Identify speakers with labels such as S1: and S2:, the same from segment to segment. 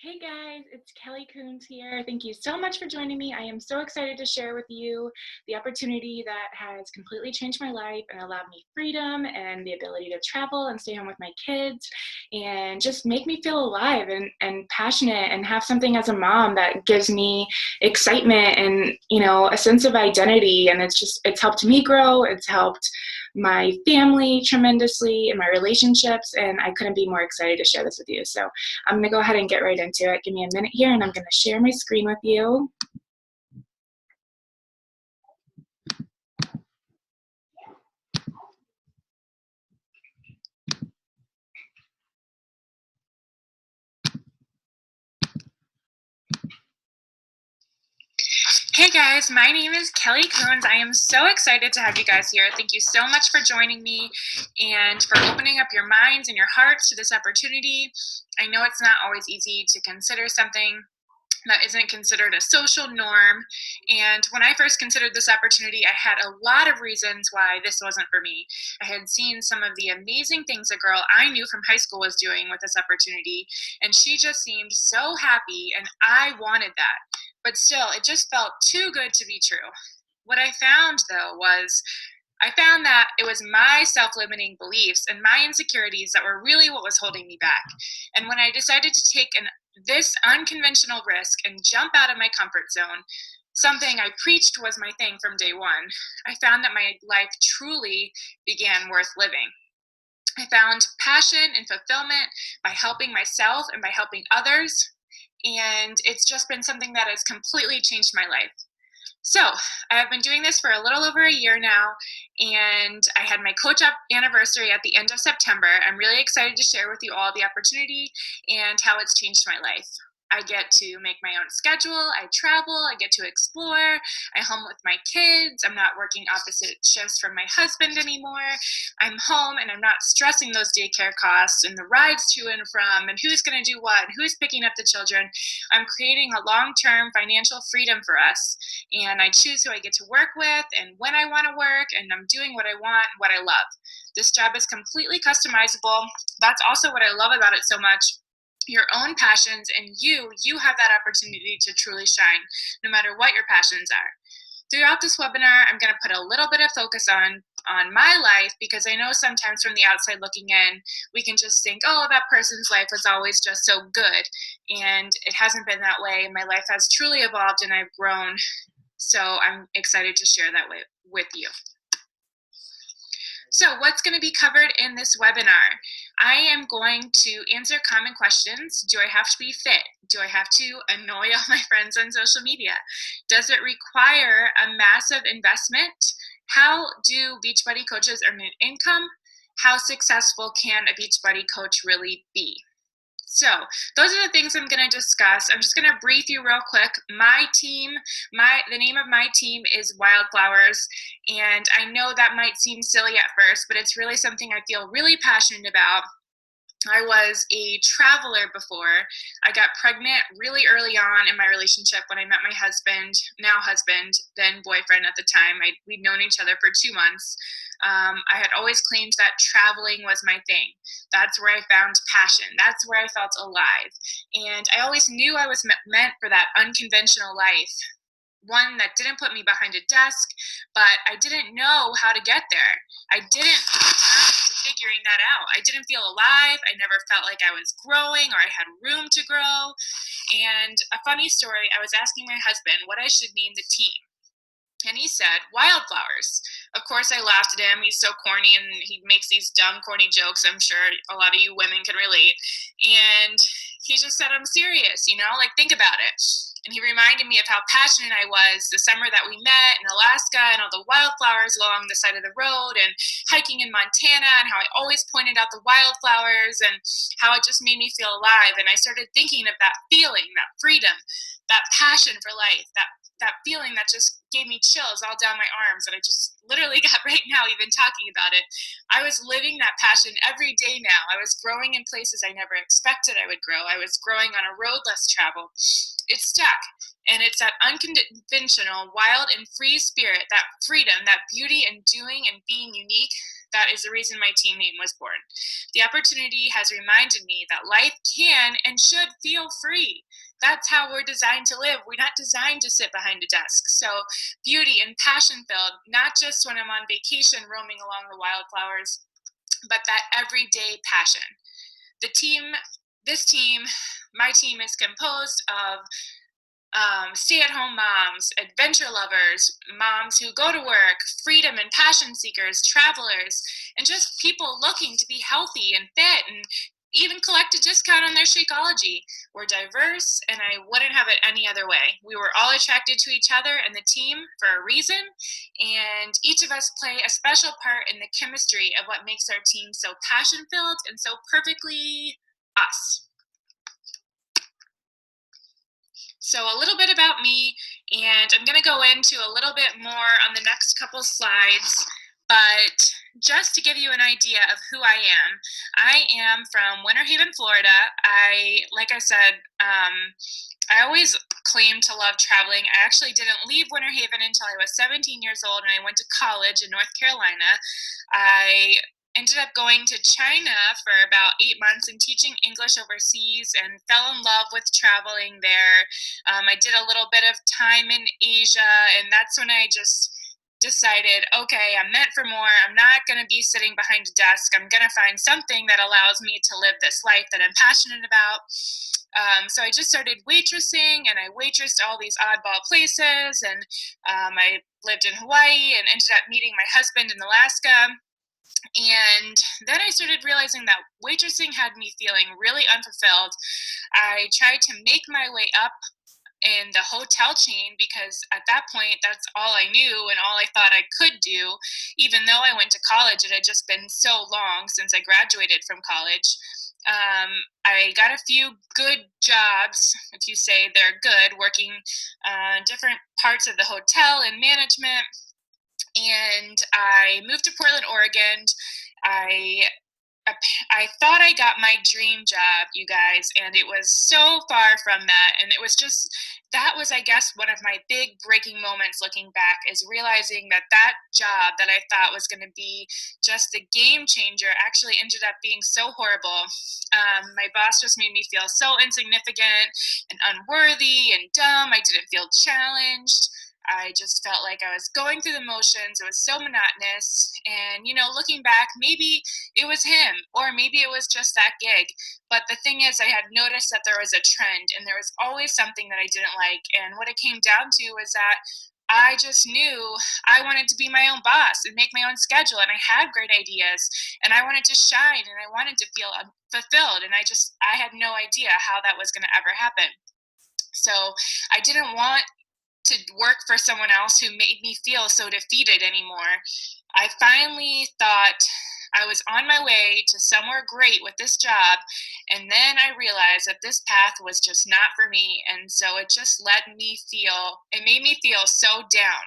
S1: Hey guys, it's Kelly Coons here. Thank you so much for joining me. I am so excited to share with you the opportunity that has completely changed my life and allowed me freedom and the ability to travel and stay home with my kids and just make me feel alive and passionate and have something as a mom that gives me excitement and, a sense of identity. And it's helped me grow. It's helped my family tremendously and my relationships. And I couldn't be more excited to share this with you. So I'm going to go ahead and get right into it. Give me a minute here and I'm going to share my screen with you. Hey guys, my name is Kelly Coons. I am so excited to have you guys here. Thank you so much for joining me and for opening up your minds and your hearts to this opportunity. I know it's not always easy to consider something that isn't considered a social norm. And when I first considered this opportunity, I had a lot of reasons why this wasn't for me. I had seen some of the amazing things a girl I knew from high school was doing with this opportunity, and she just seemed so happy, and I wanted that. But still, it just felt too good to be true. What I found, though, was I found that it was my self limiting beliefs and my insecurities that were really what was holding me back. And when I decided to take this unconventional risk and jump out of my comfort zone, something I preached was my thing from day one, I found that my life truly began worth living. I found passion and fulfillment by helping myself and by helping others. And it's just been something that has completely changed my life. So I have been doing this for a little over a year now, and I had my coach up anniversary at the end of September. I'm really excited to share with you all the opportunity and how it's changed my life. I get to make my own schedule. I travel. I get to explore. I'm home with my kids. I'm not working opposite shifts from my husband anymore. I'm home and I'm not stressing those daycare costs and the rides to and from and who's going to do what and who's picking up the children. I'm creating a long term financial freedom for us, and I choose who I get to work with and when I want to work, and I'm doing what I want and what I love. This job is completely customizable. That's also what I love about it so much. Your own passions, and you have that opportunity to truly shine no matter what your passions are. Throughout this webinar, I'm going to put a little bit of focus on my life, because I know sometimes from the outside looking in, we can just think, oh, that person's life was always just so good. And it hasn't been that way. My life has truly evolved and I've grown. So I'm excited to share that with you. So what's going to be covered in this webinar? I am going to answer common questions. Do I have to be fit? Do I have to annoy all my friends on social media? Does it require a massive investment? How do Beachbody coaches earn an income? How successful can a Beachbody coach really be? So those are the things I'm going to discuss. I'm just going to brief you real quick. My team, the name of my team is Wildflowers, and I know that might seem silly at first, but it's really something I feel really passionate about. I was a traveler before. I got pregnant really early on in my relationship when I met my husband, now husband, then boyfriend at the time. We'd known each other for 2 months. I had always claimed that traveling was my thing. That's where I found passion. That's where I felt alive. And I always knew I was meant for that unconventional life, one that didn't put me behind a desk, but I didn't know how to get there. I didn't turn to figuring that out. I didn't feel alive. I never felt like I was growing or I had room to grow. And a funny story, I was asking my husband what I should name the team. And he said, Wildflowers. Of course, I laughed at him. He's so corny and he makes these dumb, corny jokes. I'm sure a lot of you women can relate. And he just said, I'm serious, like think about it. And he reminded me of how passionate I was the summer that we met in Alaska and all the wildflowers along the side of the road and hiking in Montana, and how I always pointed out the wildflowers and how it just made me feel alive. And I started thinking of that feeling, that freedom, that passion for life, that feeling that just gave me chills all down my arms that I just literally got right now even talking about it. I was living that passion every day now. I was growing in places I never expected I would grow. I was growing on a road less traveled. It stuck. And it's that unconventional, wild, and free spirit, that freedom, that beauty in doing and being unique, that is the reason my team name was born. The opportunity has reminded me that life can and should feel free. That's how we're designed to live. We're not designed to sit behind a desk. So beauty and passion filled, not just when I'm on vacation roaming along the wildflowers, but that everyday passion. The team, this team, my team is composed of stay-at-home moms, adventure lovers, moms who go to work, freedom and passion seekers, travelers, and just people looking to be healthy and fit and even collect a discount on their Shakeology. We're diverse, and I wouldn't have it any other way. We were all attracted to each other and the team for a reason, and each of us play a special part in the chemistry of what makes our team so passion-filled and so perfectly us. So a little bit about me, and I'm going to go into a little bit more on the next couple slides, but just to give you an idea of who I am from Winter Haven, Florida. Like I said, I always claimed to love traveling. I actually didn't leave Winter Haven until I was 17 years old, and I went to college in North Carolina. I ended up going to China for about 8 months and teaching English overseas, and fell in love with traveling there. I did a little bit of time in Asia, and that's when I just decided, okay, I'm meant for more. I'm not going to be sitting behind a desk. I'm going to find something that allows me to live this life that I'm passionate about. So I just started waitressing, and I waitressed all these oddball places, and I lived in Hawaii and ended up meeting my husband in Alaska. And then I started realizing that waitressing had me feeling really unfulfilled. I tried to make my way up in the hotel chain because at that point that's all I knew and all I thought I could do. Even though I went to college, it had just been so long since I graduated from college. I got a few good jobs, if you say they're good, working different parts of the hotel and management. And I moved to Portland, Oregon. I I thought I got my dream job, you guys, and it was so far from that. And it was just, that was, I guess, one of my big breaking moments looking back, is realizing that that job that I thought was going to be just the game changer actually ended up being so horrible. My boss just made me feel so insignificant and unworthy and dumb. I didn't feel challenged. I just felt like I was going through the motions. It was so monotonous. And, looking back, maybe it was him, or maybe it was just that gig. But the thing is, I had noticed that there was a trend, and there was always something that I didn't like. And what it came down to was that I just knew I wanted to be my own boss and make my own schedule. And I had great ideas, and I wanted to shine, and I wanted to feel fulfilled. And I had no idea how that was going to ever happen. So I didn't want to work for someone else who made me feel so defeated anymore. I finally thought I was on my way to somewhere great with this job, and then I realized that this path was just not for me, and so it just it made me feel so down.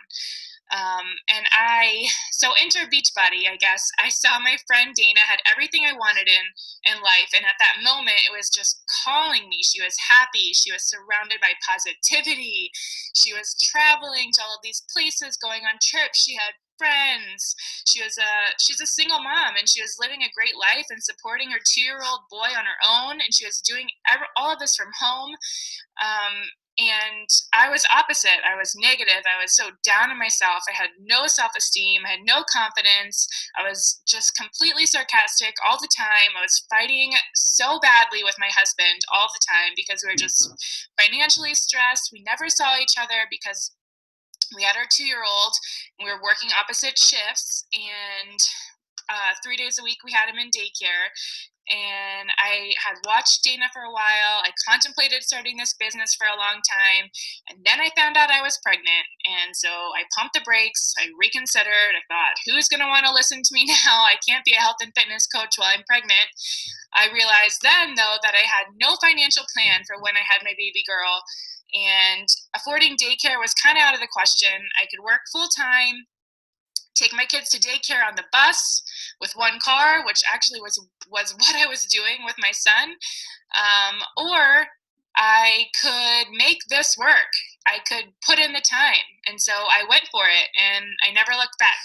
S1: So enter Beachbody, I guess. I saw my friend Dana had everything I wanted in life. And at that moment, it was just calling me. She was happy. She was surrounded by positivity. She was traveling to all of these places, going on trips. She had friends. She's a single mom, and she was living a great life and supporting her 2-year-old boy on her own. And she was doing all of this from home. And I was opposite. I was negative. I was so down on myself. I had no self-esteem. I had no confidence. I was just completely sarcastic all the time. I was fighting so badly with my husband all the time because we were just financially stressed. We never saw each other because we had our 2-year-old, and we were working opposite shifts, and 3 days a week we had him in daycare. And I had watched Dana for a while. I contemplated starting this business for a long time. And then I found out I was pregnant. And so I pumped the brakes. I reconsidered. I thought, who's going to want to listen to me now? I can't be a health and fitness coach while I'm pregnant. I realized then, though, that I had no financial plan for when I had my baby girl. And affording daycare was kind of out of the question. I could work full time, take my kids to daycare on the bus with one car, which actually was what I was doing with my son, or I could make this work. I could put in the time, and so I went for it, and I never looked back.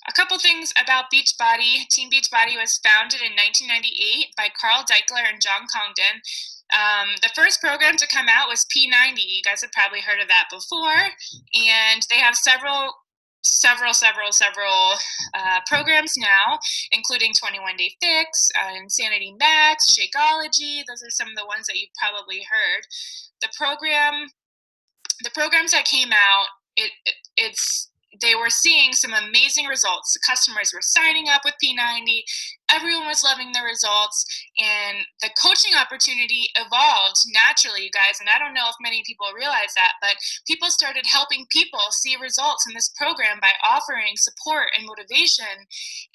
S1: A couple things about Beachbody. Team Beachbody was founded in 1998 by Carl Deichler and John Congdon. The first program to come out was P90. You guys have probably heard of that before. And they have several programs now, including 21 Day Fix, Insanity Max, Shakeology. Those are some of the ones that you've probably heard. The programs that came out, they were seeing some amazing results. The customers were signing up with P90. Everyone was loving the results, and the coaching opportunity evolved naturally, you guys. And I don't know if many people realize that, but people started helping people see results in this program by offering support and motivation.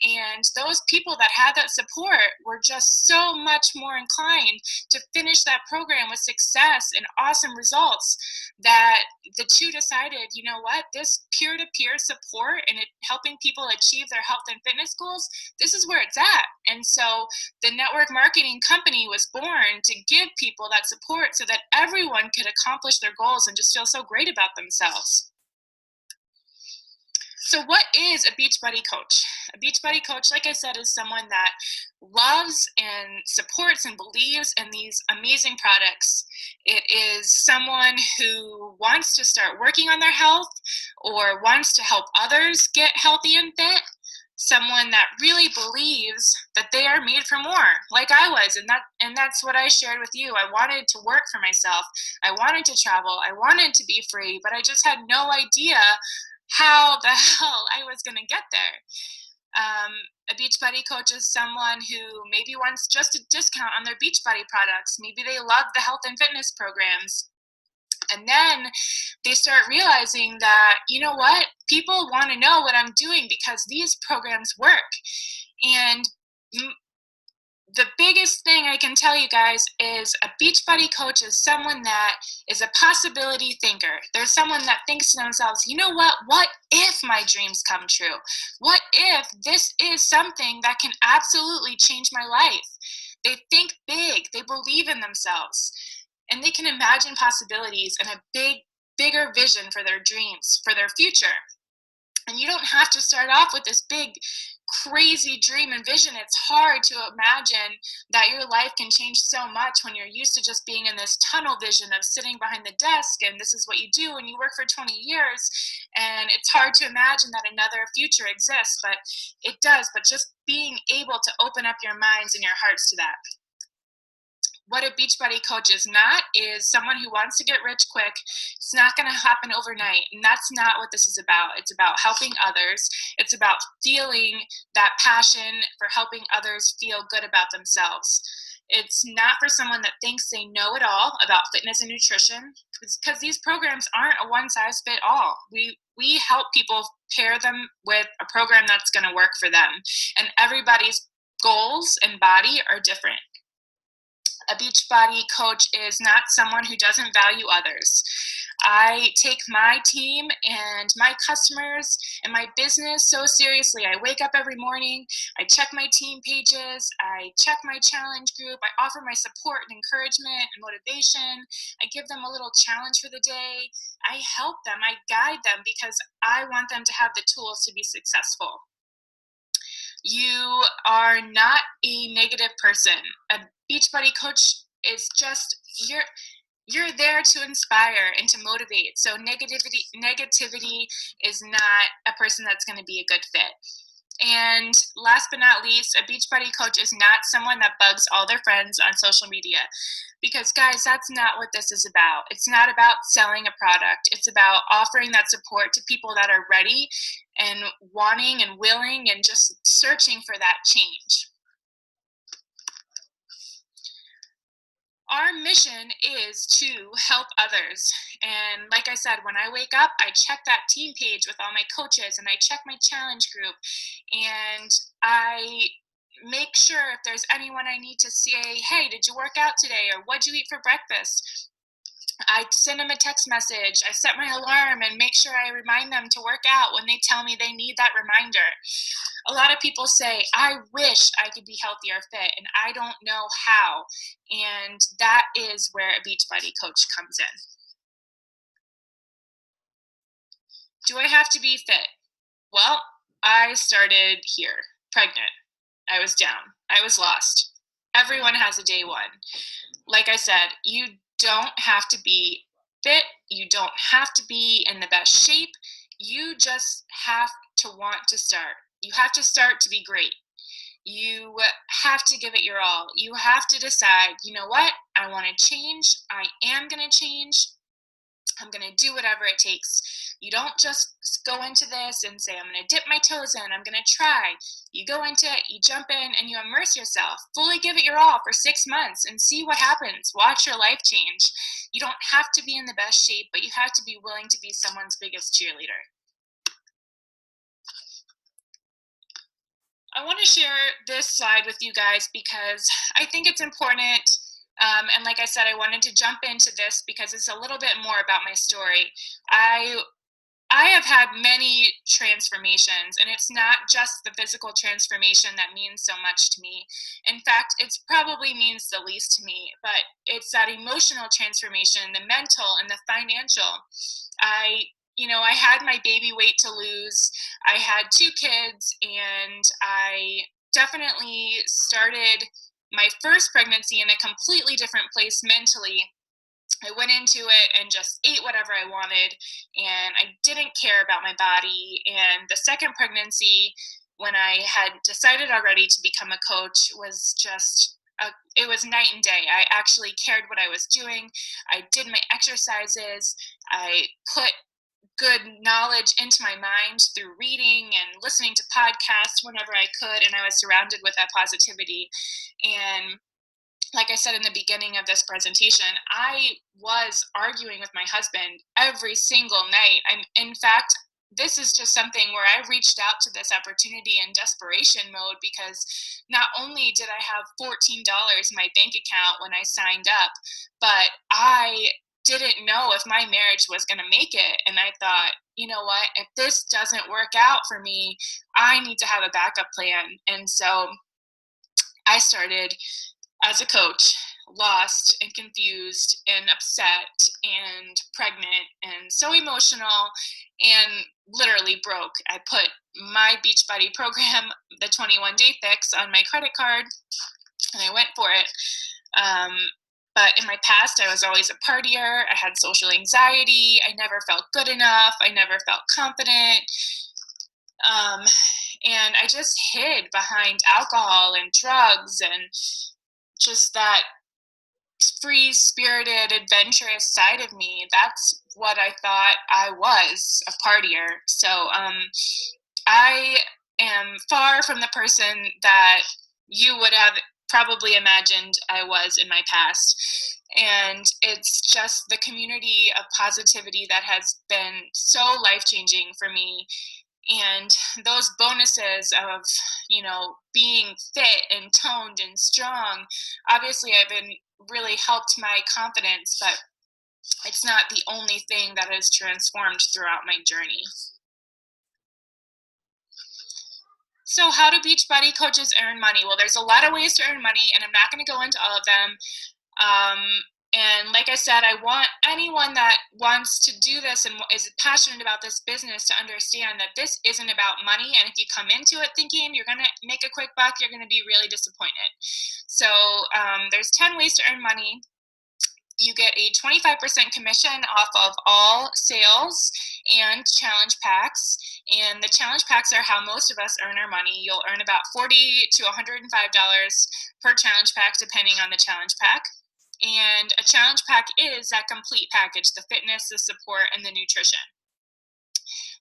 S1: And those people that had that support were just so much more inclined to finish that program with success and awesome results, that the two decided, you know what, this peer-to-peer support and helping people achieve their health and fitness goals, this is where it's at. And so the network marketing company was born to give people that support so that everyone could accomplish their goals and just feel so great about themselves. So what is a Beachbody coach? A Beachbody coach, like I said, is someone that loves and supports and believes in these amazing products. It is someone who wants to start working on their health or wants to help others get healthy and fit. Someone that really believes that they are made for more, like I was, and that's what I shared with you. I wanted to work for myself. I wanted to travel. I wanted to be free, but I just had no idea how the hell I was going to get there. A Beachbody coach is someone who maybe wants just a discount on their Beachbody products. Maybe they love the health and fitness programs. And then they start realizing that, you know what, people want to know what I'm doing because these programs work. And the biggest thing I can tell you guys is a Beachbody coach is someone that is a possibility thinker. They're someone that thinks to themselves, you know what if my dreams come true? What if this is something that can absolutely change my life? They think big, they believe in themselves, and they can imagine possibilities and a bigger vision for their dreams, for their future. And you don't have to start off with this big, crazy dream and vision. It's hard to imagine that your life can change so much when you're used to just being in this tunnel vision of sitting behind the desk and this is what you do and you work for 20 years. And it's hard to imagine that another future exists, but it does. But just being able to open up your minds and your hearts to that. What a Beachbody coach is not is someone who wants to get rich quick. It's not going to happen overnight, and that's not what this is about. It's about helping others. It's about feeling that passion for helping others feel good about themselves. It's not for someone that thinks they know it all about fitness and nutrition, because these programs aren't a one-size-fit-all. We help people pair them with a program that's going to work for them, and everybody's goals and body are different. A Beachbody coach is not someone who doesn't value others. I take my team and my customers and my business so seriously. I wake up every morning, I check my team pages, I check my challenge group, I offer my support and encouragement and motivation. I give them a little challenge for the day. I help them, I guide them because I want them to have the tools to be successful. You are not a negative person. A Beachbody coach is just you're there to inspire and to motivate. So negativity is not a person that's going to be a good fit. And last but not least, a Beachbody coach is not someone that bugs all their friends on social media. Because guys, that's not what this is about. It's not about selling a product. It's about offering that support to people that are ready and wanting and willing and just searching for that change. Our mission is to help others. And like I said, when I wake up, I check that team page with all my coaches and I check my challenge group and I make sure if there's anyone I need to say, hey, did you work out today? Or what'd you eat for breakfast? I send them a text message. I set my alarm and make sure I remind them to work out when they tell me they need that reminder. A lot of people say, I wish I could be healthy or fit, and I don't know how. And that is where a Beachbody coach comes in. Do I have to be fit? Well, I started here, pregnant. I was down. I was lost. Everyone has a day one. Like I said, you don't have to be fit. You don't have to be in the best shape. You just have to want to start. You have to start to be great. You have to give it your all. You have to decide, you know what? I want to change. I am going to change. I'm going to do whatever it takes. You don't just go into this and say, I'm going to dip my toes in. I'm going to try. You go into it, you jump in, and you immerse yourself. Fully give it your all for 6 months and see what happens. Watch your life change. You don't have to be in the best shape, but you have to be willing to be someone's biggest cheerleader. I want to share this slide with you guys because I think it's important. And like I said, I wanted to jump into this because it's a little bit more about my story. I have had many transformations, and it's not just the physical transformation that means so much to me. In fact, it probably means the least to me, but it's that emotional transformation, the mental and the financial. I had my baby weight to lose. I had 2 kids, and I definitely started my first pregnancy in a completely different place mentally. I went into it and just ate whatever I wanted, and I didn't care about my body. And the second pregnancy, when I had decided already to become a coach, was just it was night and day. I actually cared what I was doing. I did my exercises. I put good knowledge into my mind through reading and listening to podcasts whenever I could, and I was surrounded with that positivity. And like I said in the beginning of this presentation, I was arguing with my husband every single night. In fact, this is just something where I reached out to this opportunity in desperation mode because not only did I have $14 in my bank account when I signed up, but I didn't know if my marriage was going to make it. And I thought, you know what, if this doesn't work out for me, I need to have a backup plan. And so I started as a coach, lost and confused and upset and pregnant and so emotional and literally broke. I put my Beachbody program, the 21-day fix, on my credit card, and I went for it. But in my past, I was always a partier. I had social anxiety. I never felt good enough. I never felt confident. And I just hid behind alcohol and drugs and just that free spirited, adventurous side of me. That's what I thought I was, a partier. So I am far from the person that you would have probably imagined I was in my past. And it's just the community of positivity that has been so life-changing for me. And those bonuses of, being fit and toned and strong, obviously I've been really helped my confidence, but it's not the only thing that has transformed throughout my journey. So how do Beachbody coaches earn money? Well, there's a lot of ways to earn money, and I'm not going to go into all of them. And like I said, I want anyone that wants to do this and is passionate about this business to understand that this isn't about money. And if you come into it thinking you're going to make a quick buck, you're going to be really disappointed. So there's 10 ways to earn money. You get a 25% commission off of all sales and challenge packs. And the challenge packs are how most of us earn our money. You'll earn about $40 to $105 per challenge pack, depending on the challenge pack. And a challenge pack is that complete package, the fitness, the support, and the nutrition.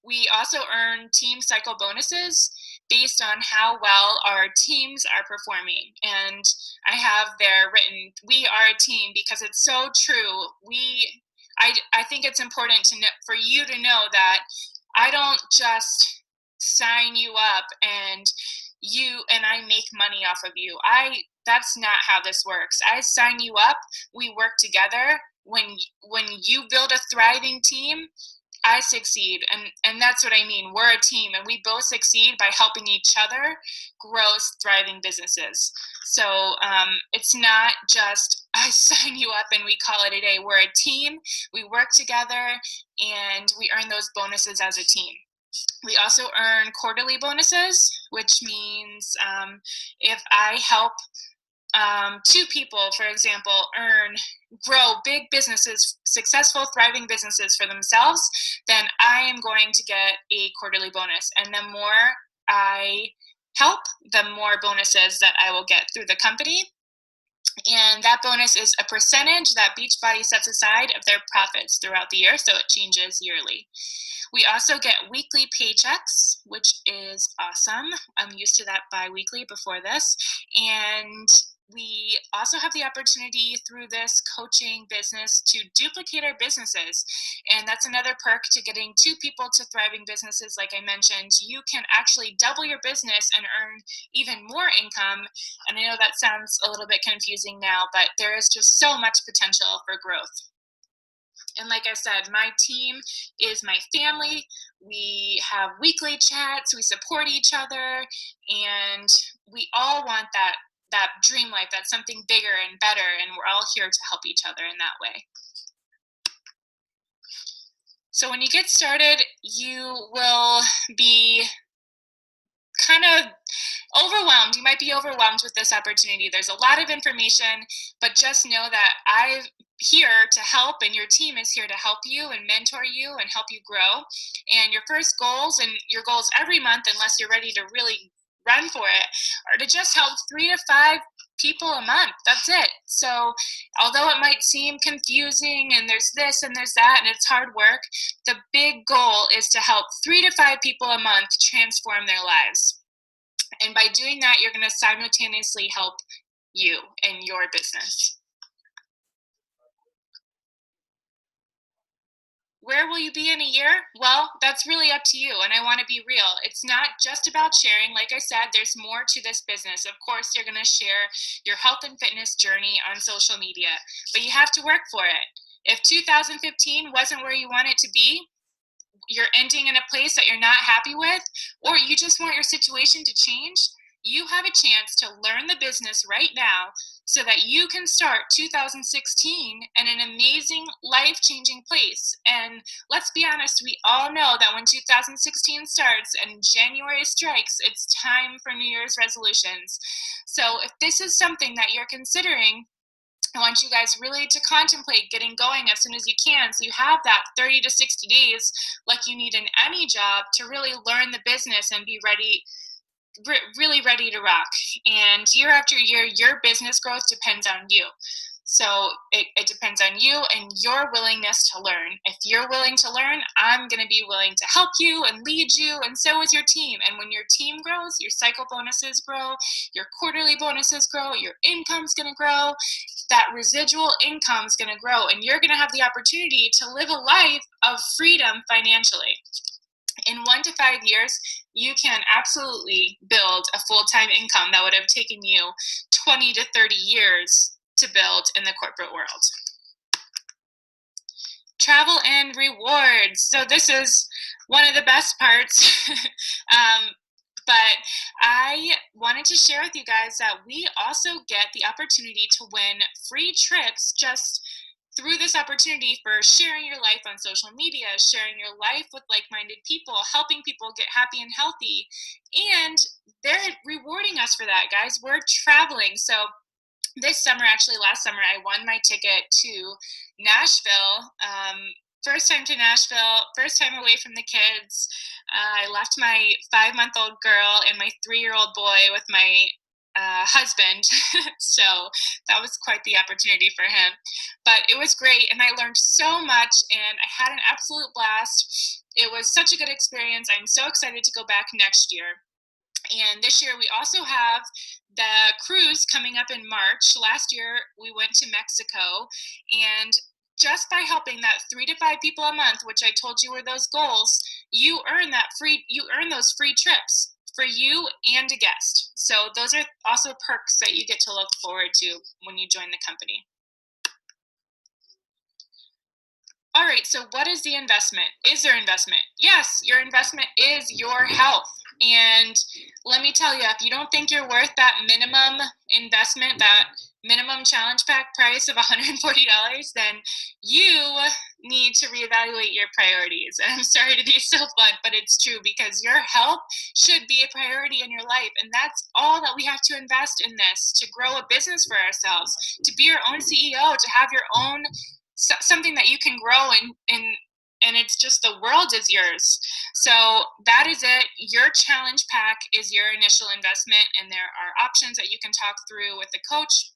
S1: We also earn team cycle bonuses based on how well our teams are performing. And I have there written, we are a team, because it's so true. I think it's important for you to know that I don't just sign you up and I make money off of you. That's not how this works. I sign you up, we work together. When you build a thriving team, I succeed. And that's what I mean. We're a team, and we both succeed by helping each other grow thriving businesses. So it's not just I sign you up and we call it a day. We're a team. We work together, and we earn those bonuses as a team. We also earn quarterly bonuses, which means if I help two people, for example, grow big businesses, successful, thriving businesses for themselves, then I am going to get a quarterly bonus. And the more I help, the more bonuses that I will get through the company. And that bonus is a percentage that Beachbody sets aside of their profits throughout the year, so it changes yearly. We also get weekly paychecks, which is awesome. I'm used to that bi-weekly before this. And we also have the opportunity through this coaching business to duplicate our businesses. And that's another perk to getting two people to thriving businesses. Like I mentioned, you can actually double your business and earn even more income. And I know that sounds a little bit confusing now, but there is just so much potential for growth. And like I said, my team is my family. We have weekly chats, we support each other, and we all want that dream life, that's something bigger and better, and we're all here to help each other in that way. So when you get started, you will be kind of overwhelmed. You might be overwhelmed with this opportunity. There's a lot of information, but just know that I'm here to help, and your team is here to help you and mentor you and help you grow. And your first goals, and your goals every month, unless you're ready to really run for it, are to just help 3 to 5 people a month. That's it. So although it might seem confusing and there's this and there's that and it's hard work, the big goal is to help 3 to 5 people a month transform their lives. And by doing that, you're going to simultaneously help you and your business. Where will you be in a year? Well, that's really up to you, and I want to be real. It's not just about sharing. Like I said, there's more to this business. Of course, you're going to share your health and fitness journey on social media, but you have to work for it. If 2015 wasn't where you want it to be, you're ending in a place that you're not happy with, or you just want your situation to change, you have a chance to learn the business right now so that you can start 2016 in an amazing, life-changing place. And let's be honest, we all know that when 2016 starts and January strikes, it's time for New Year's resolutions. So if this is something that you're considering, I want you guys really to contemplate getting going as soon as you can, so you have that 30 to 60 days like you need in any job to really learn the business and be ready, really ready to rock. And year after year, your business growth depends on you. So it depends on you and your willingness to learn. If you're willing to learn, I'm going to be willing to help you and lead you, and so is your team. And when your team grows, your cycle bonuses grow, your quarterly bonuses grow, your income's going to grow, that residual income is going to grow, and you're going to have the opportunity to live a life of freedom financially. In 1 to 5 years, you can absolutely build a full-time income that would have taken you 20 to 30 years to build in the corporate world. Travel and rewards. So this is one of the best parts. But I wanted to share with you guys that we also get the opportunity to win free trips just through this opportunity for sharing your life on social media, sharing your life with like-minded people, helping people get happy and healthy. And they're rewarding us for that, guys. We're traveling. So this summer, actually last summer, I won my ticket to Nashville. First time to Nashville, first time away from the kids. I left my 5-month-old girl and my 3-year-old boy with my husband. So that was quite the opportunity for him. But it was great, and I learned so much, and I had an absolute blast. It was such a good experience. I'm so excited to go back next year. And this year we also have the cruise coming up in March. Last year we went to Mexico, and just by helping that 3 to 5 people a month, which I told you were those goals, you earn those free trips for you and a guest. So those are also perks that you get to look forward to when you join the company. All right, so what is the investment? Is there investment? Yes, your investment is your health. And let me tell you, if you don't think you're worth that minimum investment, that minimum challenge pack price of $140, then you need to reevaluate your priorities. And I'm sorry to be so blunt, but it's true, because your health should be a priority in your life. And that's all that we have to invest in this, to grow a business for ourselves, to be your own CEO, to have your own something that you can grow and it's just the world is yours. So that is it. Your challenge pack is your initial investment, and there are options that you can talk through with the coach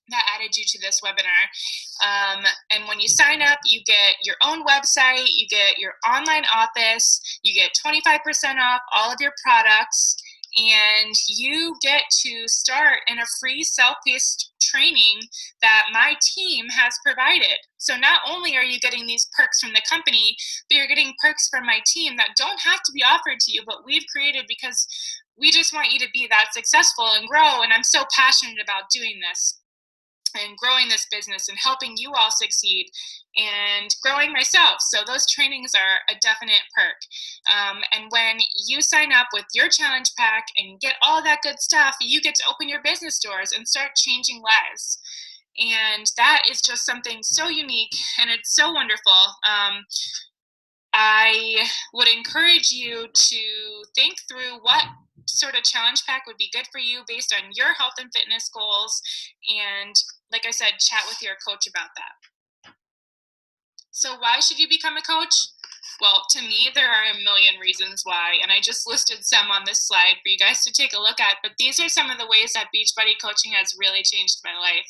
S1: that added you to this webinar. And when you sign up, you get your own website, you get your online office, you get 25% off all of your products, and you get to start in a free self-paced training that my team has provided. So not only are you getting these perks from the company, but you're getting perks from my team that don't have to be offered to you, but we've created because we just want you to be that successful and grow. And I'm so passionate about doing this and growing this business and helping you all succeed and growing myself. So those trainings are a definite perk. And when you sign up with your challenge pack and get all that good stuff, you get to open your business doors and start changing lives. And that is just something so unique, and it's so wonderful. I would encourage you to think through what sort of challenge pack would be good for you based on your health and fitness goals. And like I said, chat with your coach about that. So why should you become a coach? Well, to me, there are a million reasons why, and I just listed some on this slide for you guys to take a look at, but these are some of the ways that Beachbody coaching has really changed my life.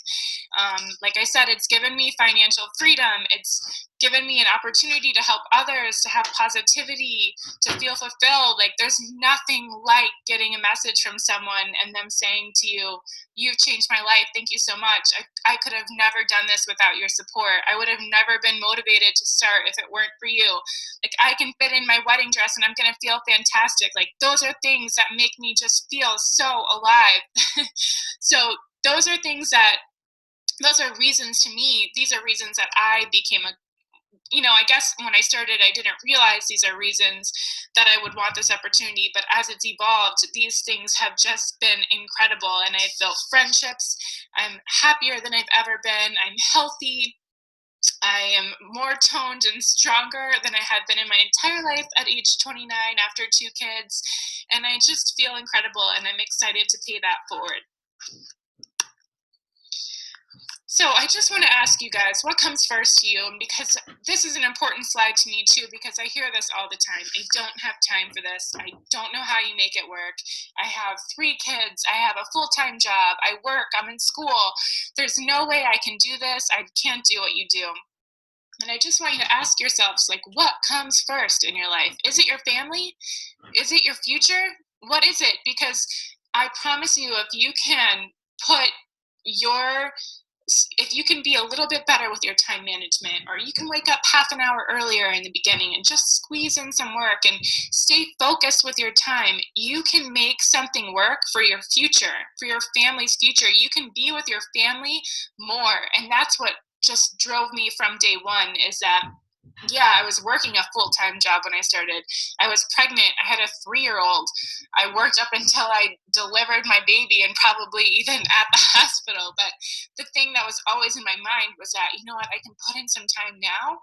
S1: Like I said, it's given me financial freedom. It's given me an opportunity to help others, to have positivity, to feel fulfilled. Like, there's nothing like getting a message from someone and them saying to you, "You've changed my life. Thank you so much. I could have never done this without your support. I would have never been motivated to start if it weren't for you. Like, I can fit in my wedding dress and I'm going to feel fantastic." Like, those are things that make me just feel so alive. So those are reasons to me. These are reasons that I became I guess when I started, I didn't realize these are reasons that I would want this opportunity. But as it's evolved, these things have just been incredible. And I've built friendships. I'm happier than I've ever been. I'm healthy. I am more toned and stronger than I had been in my entire life at age 29 after 2 kids. And I just feel incredible, and I'm excited to pay that forward. So I just want to ask you guys, what comes first to you? And because this is an important slide to me too, because I hear this all the time. I don't have time for this. I don't know how you make it work. I have 3 kids. I have a full-time job. I work. I'm in school. There's no way I can do this. I can't do what you do. And I just want you to ask yourselves, like, what comes first in your life? Is it your family? Is it your future? What is it? Because I promise you, if you can put if you can be a little bit better with your time management, or you can wake up half an hour earlier in the beginning and just squeeze in some work and stay focused with your time, you can make something work for your future, for your family's future. You can be with your family more. And that's what just drove me from day one, is that I was working a full-time job when I started. I was pregnant. I had a 3-year-old. I worked up until I delivered my baby, and probably even at the hospital. But the thing that was always in my mind was that, you know what, I can put in some time now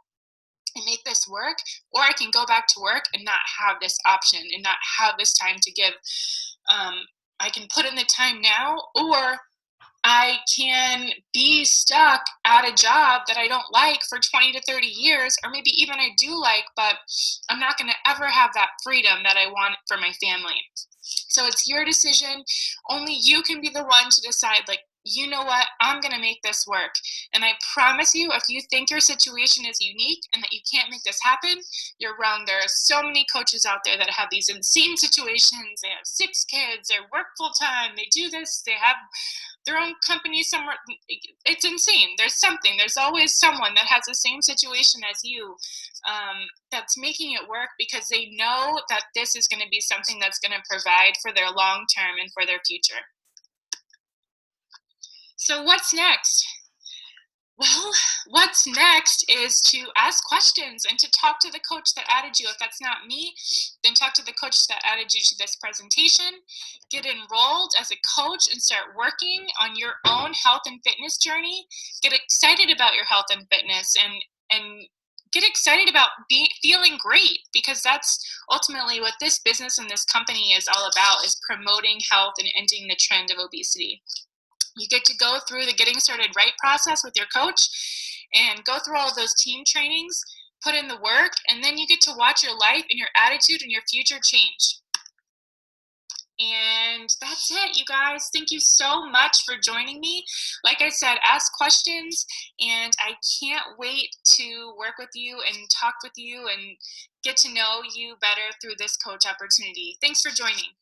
S1: and make this work, or I can go back to work and not have this option and not have this time to give. I can put in the time now, or I can be stuck at a job that I don't like for 20 to 30 years, or maybe even I do like, but I'm not going to ever have that freedom that I want for my family. So it's your decision. Only you can be the one to decide, like, you know what, I'm going to make this work. And I promise you, if you think your situation is unique and that you can't make this happen, you're wrong. There are so many coaches out there that have these insane situations. They have 6 kids, they work full time, they do this, they have their own company somewhere. It's insane. There's always someone that has the same situation as you, that's making it work because they know that this is going to be something that's going to provide for their long term and for their future. So what's next? Well, what's next is to ask questions and to talk to the coach that added you. If that's not me, then talk to the coach that added you to this presentation. Get enrolled as a coach and start working on your own health and fitness journey. Get excited about your health and fitness and get excited about feeling great, because that's ultimately what this business and this company is all about, is promoting health and ending the trend of obesity. You get to go through the getting started right process with your coach and go through all of those team trainings, put in the work, and then you get to watch your life and your attitude and your future change. And that's it, you guys. Thank you so much for joining me. Like I said, ask questions, and I can't wait to work with you and talk with you and get to know you better through this coach opportunity. Thanks for joining.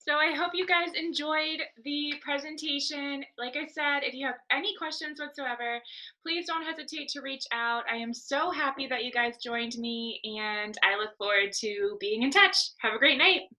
S1: So I hope you guys enjoyed the presentation. Like I said, if you have any questions whatsoever, please don't hesitate to reach out. I am so happy that you guys joined me, and I look forward to being in touch. Have a great night.